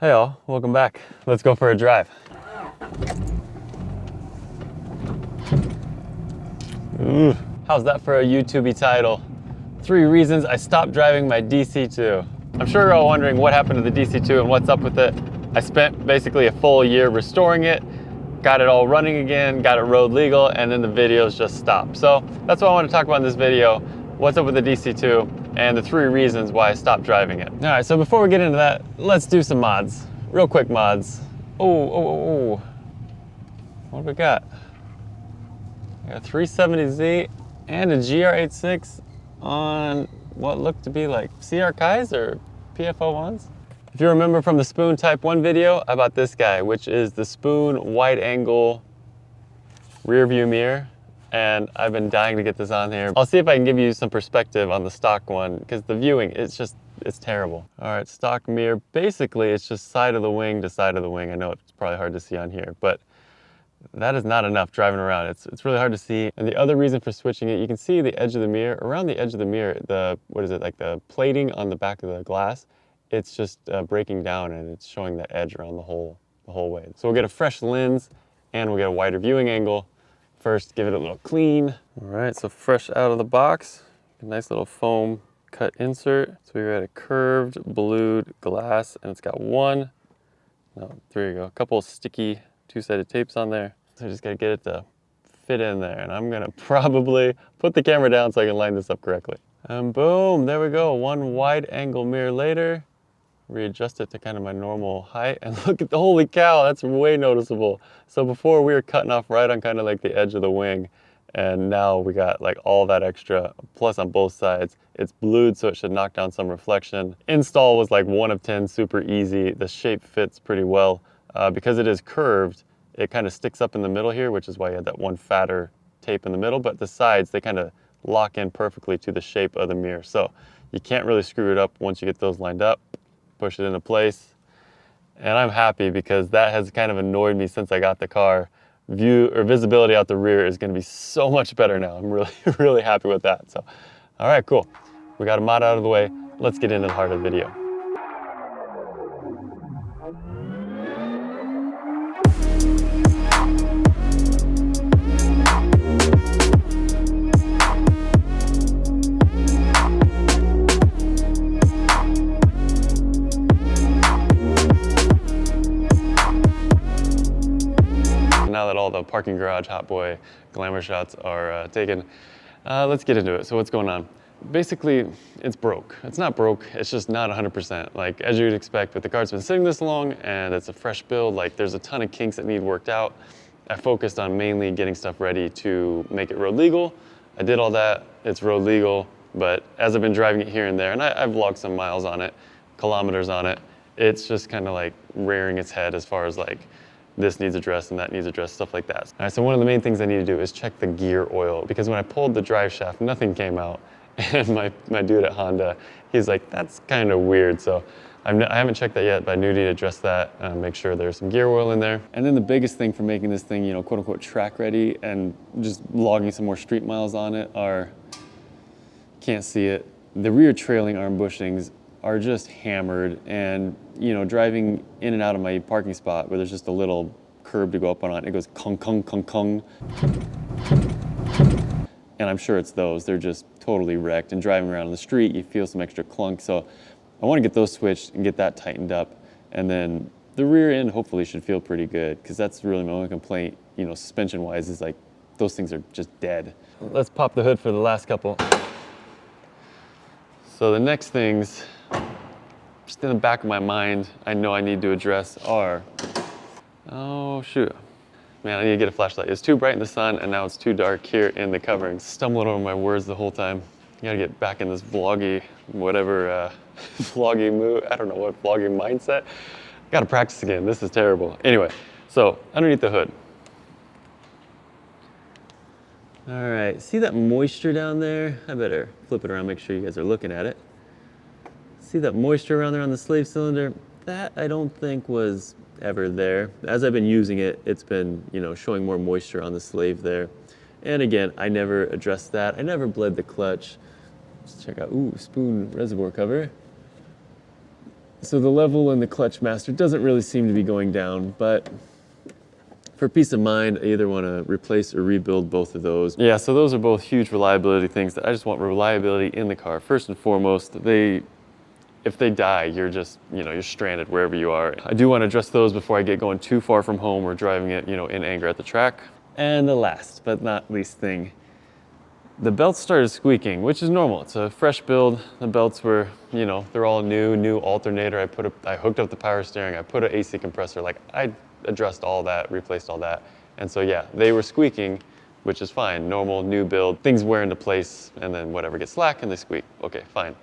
Hey all, welcome back. Let's go for a drive. Ooh, how's that for a YouTube title? 3 reasons I stopped driving my DC2. I'm sure you're all wondering what happened to the DC2 and what's up with it. I spent basically a full year restoring it, got it all running again, got it road legal, and then the videos just stopped. So that's what I want to talk about in this video. What's up with the DC2 and the 3 reasons why I stopped driving it. All right, so before we get into that, let's do some mods. Real quick mods. Oh. What do we got? We got a 370Z and a GR86 on what looked to be like CR Kais or PF01s. If you remember from the Spoon Type 1 video, I bought this guy, which is the Spoon wide angle rear view mirror. And I've been dying to get this on here. I'll see if I can give you some perspective on the stock one, because the viewing, it's terrible. All right, stock mirror, basically it's just side of the wing to side of the wing. I know it's probably hard to see on here, but that is not enough driving around. It's really hard to see. And the other reason for switching it, you can see the edge of the mirror. Around the edge of the mirror, like the plating on the back of the glass, it's just breaking down and it's showing that edge around the whole way. So we'll get a fresh lens and we'll get a wider viewing angle. First, give it a little clean. All right, so fresh out of the box, a nice little foam cut insert. So we got a curved blued glass and it's got there you go, a couple of sticky 2-sided tapes on there. So I just gotta get it to fit in there, and I'm gonna probably put the camera down so I can line this up correctly. And boom, there we go. One wide angle mirror later. Readjust it to kind of my normal height, and look at the, holy cow, that's way noticeable. So before we were cutting off right on kind of like the edge of the wing, and now we got like all that extra plus on both sides. It's blued, so it should knock down some reflection. Install was like 1 of 10, super easy. The shape fits pretty well. Because it is curved, it kind of sticks up in the middle here, which is why you had that one fatter tape in the middle, but the sides, they kind of lock in perfectly to the shape of the mirror. So you can't really screw it up once you get those lined up. Push it into place. And I'm happy because that has kind of annoyed me since I got the car. Visibility out the rear is gonna be so much better now. I'm really, really happy with that. So, all right, cool. We got a mod out of the way. Let's get into the heart of the video. Now that all the parking garage hot boy glamour shots are taken, let's get into it. So what's going on? Basically, it's broke. It's not broke, it's just not 100%. Like, as you'd expect, but the car's been sitting this long and it's a fresh build. Like, there's a ton of kinks that need worked out. I focused on mainly getting stuff ready to make it road legal. I did all that, it's road legal, but as I've been driving it here and there, and I've logged some miles on it, kilometers on it, it's just kind of like rearing its head as far as like, this needs addressed and that needs addressed, stuff like that. All right, so one of the main things I need to do is check the gear oil, because when I pulled the drive shaft, nothing came out. And my dude at Honda, he's like, that's kind of weird. So I haven't checked that yet, but I do need to address that and make sure there's some gear oil in there. And then the biggest thing for making this thing, quote unquote track ready and just logging some more street miles on it can't see it, the rear trailing arm bushings are just hammered, and driving in and out of my parking spot where there's just a little curb to go up on it goes kung kung kung kung, and I'm sure it's those. They're just totally wrecked, and driving around on the street you feel some extra clunk. So I want to get those switched and get that tightened up, and then the rear end hopefully should feel pretty good, because that's really my only complaint, suspension wise, is like those things are just dead. Let's pop the hood for the last couple. So the next things, just in the back of my mind, I know I need to address are, oh shoot, man, I need to get a flashlight. It's too bright in the sun, and now it's too dark here in the covering. Stumbling over my words the whole time. You gotta get back in this vloggy, vloggy mood. I don't know what vlogging mindset. Gotta practice again. This is terrible. Anyway, so underneath the hood. All right, see that moisture down there? I better flip it around, make sure you guys are looking at it. See that moisture around there on the slave cylinder? That I don't think was ever there. As I've been using it, it's been, showing more moisture on the slave there. And again, I never addressed that. I never bled the clutch. Let's check out, ooh, Spoon reservoir cover. So the level in the clutch master doesn't really seem to be going down, but for peace of mind, I either want to replace or rebuild both of those. Yeah, so those are both huge reliability things that I just want reliability in the car. First and foremost, if they die, you're just, you're stranded wherever you are. I do want to address those before I get going too far from home or driving it, in anger at the track. And the last but not least thing, the belts started squeaking, which is normal. It's a fresh build. The belts were, they're all new alternator. I hooked up the power steering. I put an AC compressor. Like, I addressed all that, replaced all that. And so yeah, they were squeaking, which is fine. Normal, new build. Things wear into place and then whatever gets slack and they squeak. Okay, fine.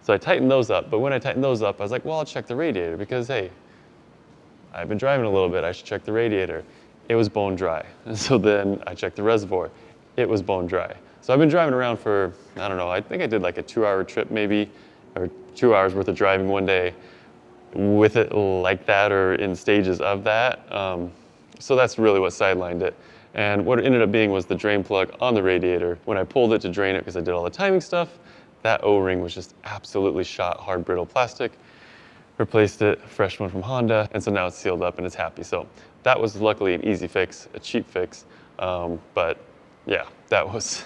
So I tightened those up. But when I tightened those up, I was like, well, I'll check the radiator because, hey, I've been driving a little bit. I should check the radiator. It was bone dry. And so then I checked the reservoir. It was bone dry. So I've been driving around for, I don't know, I think I did like a 2-hour trip maybe, or 2 hours worth of driving one day with it like that or in stages of that. So that's really what sidelined it. And what it ended up being was the drain plug on the radiator. When I pulled it to drain it, because I did all the timing stuff, that O-ring was just absolutely shot, hard brittle plastic. Replaced it, fresh one from Honda, and so now it's sealed up and it's happy. So that was luckily an easy fix, a cheap fix. But yeah, that was,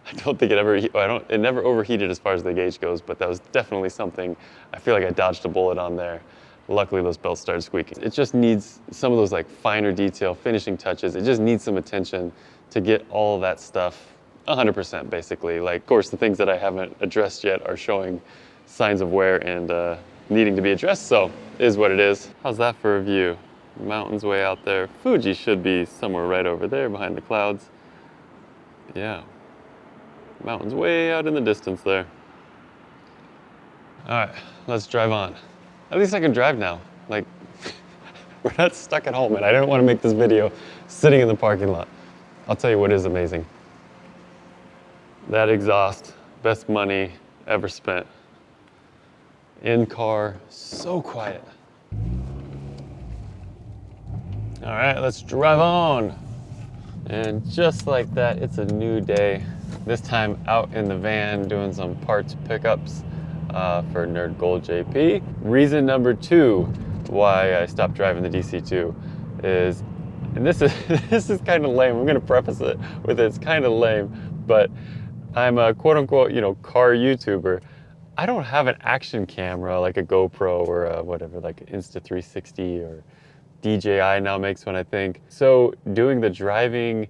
I don't think it never overheated as far as the gauge goes, but that was definitely something, I feel like I dodged a bullet on there. Luckily those belts started squeaking. It just needs some of those like finer detail, finishing touches. It just needs some attention to get all of that stuff 100% basically. Like, of course, the things that I haven't addressed yet are showing signs of wear and needing to be addressed, so it is what it is. How's that for a view? Mountains way out there. Fuji should be somewhere right over there behind the clouds. Yeah. Mountains way out in the distance there. All right, let's drive on. At least I can drive now. Like, we're not stuck at home, and I didn't want to make this video sitting in the parking lot. I'll tell you what is amazing. That exhaust, best money ever spent. In car, so quiet. All right, let's drive on. And just like that, it's a new day. This time out in the van doing some parts pickups for Nerd Gold JP. Reason number 2 why I stopped driving the DC2 is, and this is kind of lame. I'm gonna preface it with it's kind of lame, but I'm a quote unquote, car YouTuber. I don't have an action camera like a GoPro or a whatever, like an Insta360 or DJI now makes one, I think. So doing the driving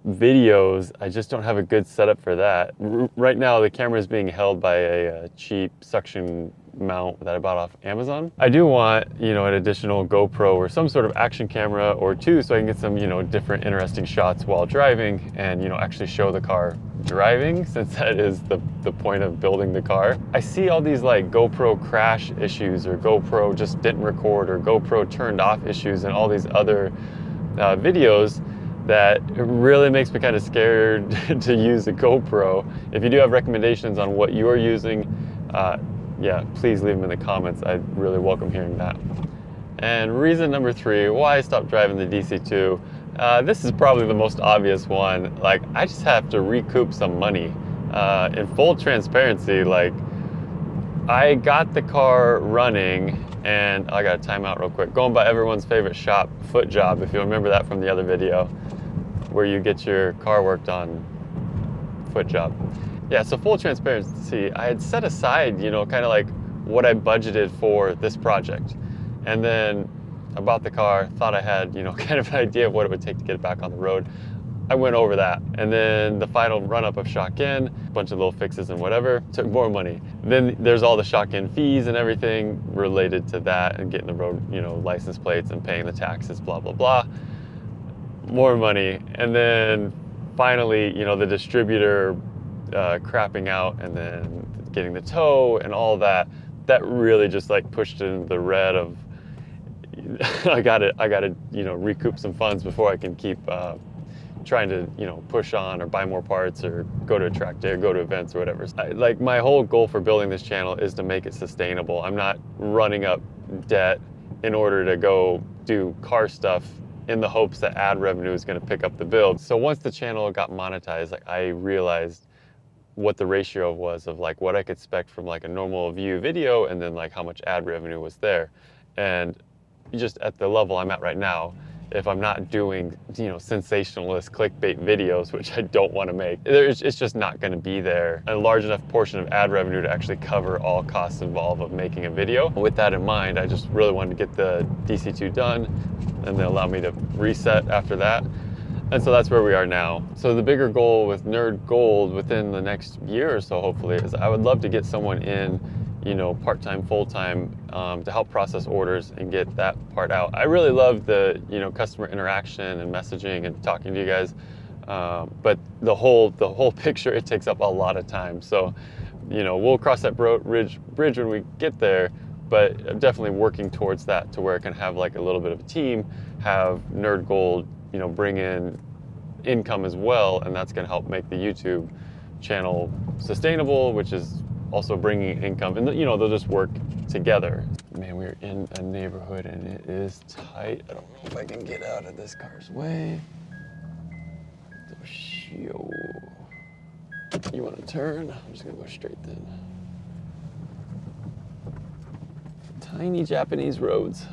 videos, I just don't have a good setup for that. Right now, the camera is being held by a cheap suction mount that I bought off Amazon. I do want, an additional GoPro or some sort of action camera or 2 so I can get some, different interesting shots while driving and, actually show the car driving, since that is the point of building the car. I see all these like GoPro crash issues or GoPro just didn't record or GoPro turned off issues and all these other videos that really makes me kind of scared to use a GoPro. If you do have recommendations on what you are using, yeah, please leave them in the comments. I'd really welcome hearing that. And reason number 3 why I stopped driving the DC2. This is probably the most obvious one. Like, I just have to recoup some money. In full transparency, like, I got the car running, and I got to time out real quick. Going by everyone's favorite shop, Foot Job, if you remember that from the other video, where you get your car worked on. Foot Job. Yeah, so full transparency, I had set aside, kind of like what I budgeted for this project. And then I bought the car, thought I had, kind of an idea of what it would take to get it back on the road. I went over that. And then the final run-up of shock-in, a bunch of little fixes and whatever, took more money. Then there's all the shock-in fees and everything related to that and getting the road, license plates and paying the taxes, blah, blah, blah. More money. And then finally, the distributor crapping out and then getting the tow and all that really just like pushed it into the red of I gotta recoup some funds before I can keep trying to push on or buy more parts or go to a track day or go to events or whatever. Like, my whole goal for building this channel is to make it sustainable. I'm not running up debt in order to go do car stuff in the hopes that ad revenue is going to pick up the bill. So once the channel got monetized, like, I realized what the ratio was of like what I could expect from like a normal view video and then like how much ad revenue was there. And just at the level I'm at right now, if I'm not doing, you know, sensationalist clickbait videos, which I don't want to make, it's just not going to be there a large enough portion of ad revenue to actually cover all costs involved of making a video. With that in mind, I just really wanted to get the DC2 done and then allow me to reset after that. And so that's where we are now. So the bigger goal with Nerd Gold within the next year or so, hopefully, is I would love to get someone in, you know, part-time, full-time, to help process orders and get that part out. I really love the, you know, customer interaction and messaging and talking to you guys, but the whole picture, it takes up a lot of time. So, you know, we'll cross that bridge when we get there, but I'm definitely working towards that to where I can have like a little bit of a team, have Nerd Gold, you know, bring in income as well, and that's going to help make the YouTube channel sustainable, which is also bringing income, and you know, they'll just work together. Man, we're in a neighborhood and it is tight. I don't know if I can get out of this car's way. You want to turn? I'm just gonna go straight then. Tiny Japanese roads.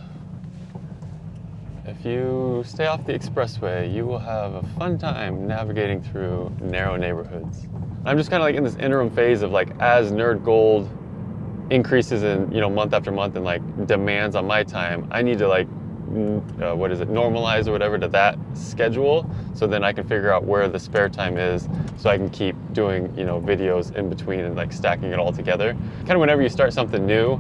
If you stay off the expressway, you will have a fun time navigating through narrow neighborhoods. I'm just kind of like in this interim phase of like, as Nerd Gold increases in, you know, month after month and like demands on my time, I need to like, normalize or whatever to that schedule, so then I can figure out where the spare time is, so I can keep doing, you know, videos in between and like stacking it all together. Kind of whenever you start something new,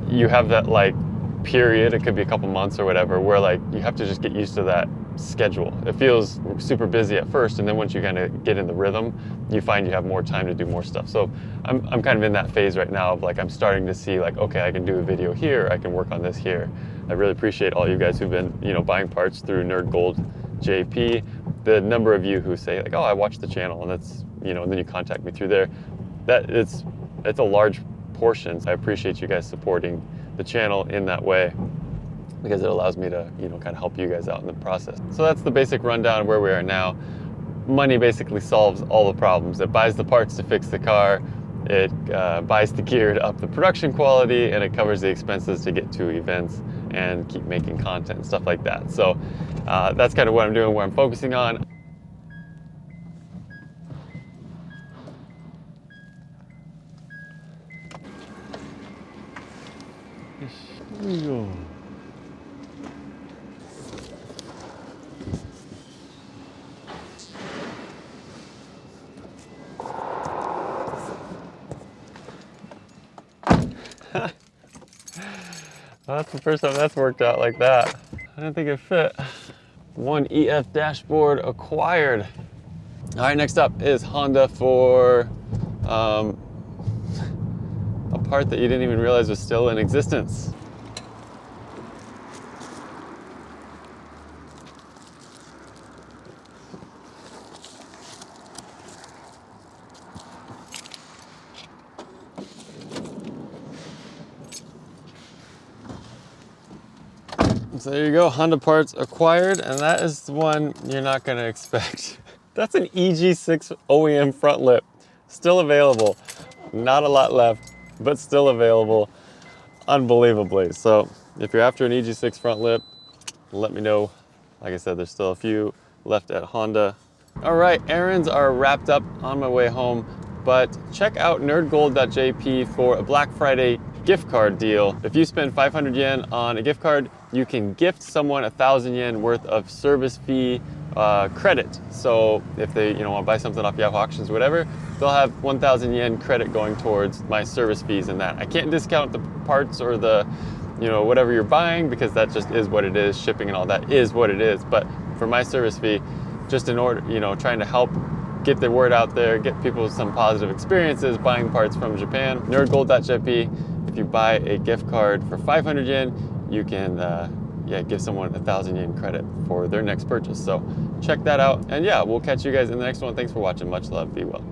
you have that like period, it could be a couple months or whatever, where like you have to just get used to that schedule. It feels super busy at first, and then once you kind of get in the rhythm, you find you have more time to do more stuff. So I'm kind of in that phase right now of like, I'm starting to see like, okay, I can do a video here, I can work on this here. I really appreciate all you guys who've been, you know, buying parts through Nerd Gold JP. The number of you who say like, oh, I watched the channel, and that's, you know, and then you contact me through there. That it's a large portion. So I appreciate you guys supporting the channel in that way, because it allows me to, you know, kind of help you guys out in the process. So that's the basic rundown of where we are now. Money basically solves all the problems. It buys the parts to fix the car, it buys the gear to up the production quality, and it covers the expenses to get to events and keep making content and stuff like that. So that's kind of what I'm doing, where I'm focusing on. Here we go. That's the first time that's worked out like that. I didn't think it fit. One EF dashboard acquired. All right, next up is Honda for a part that you didn't even realize was still in existence. So there you go, Honda parts acquired, and that is the one you're not gonna expect. That's an EG6 OEM front lip, still available. Not a lot left, but still available, unbelievably. So if you're after an EG6 front lip, let me know. Like I said, there's still a few left at Honda. All right, errands are wrapped up, on my way home, but check out nerdgold.jp for a Black Friday gift card deal. If you spend 500 yen on a gift card, you can gift someone 1,000 yen worth of service fee credit. So if they, you know, want to buy something off Yahoo Auctions or whatever, they'll have 1,000 yen credit going towards my service fees and that. I can't discount the parts or the, you know, whatever you're buying, because that just is what it is. Shipping and all that is what it is. But for my service fee, just in order, you know, trying to help get the word out there, get people some positive experiences buying parts from Japan, nerdgold.jp. If you buy a gift card for 500 yen, you can give someone 1,000 yen credit for their next purchase. So check that out. And yeah, we'll catch you guys in the next one. Thanks for watching. Much love. Be well.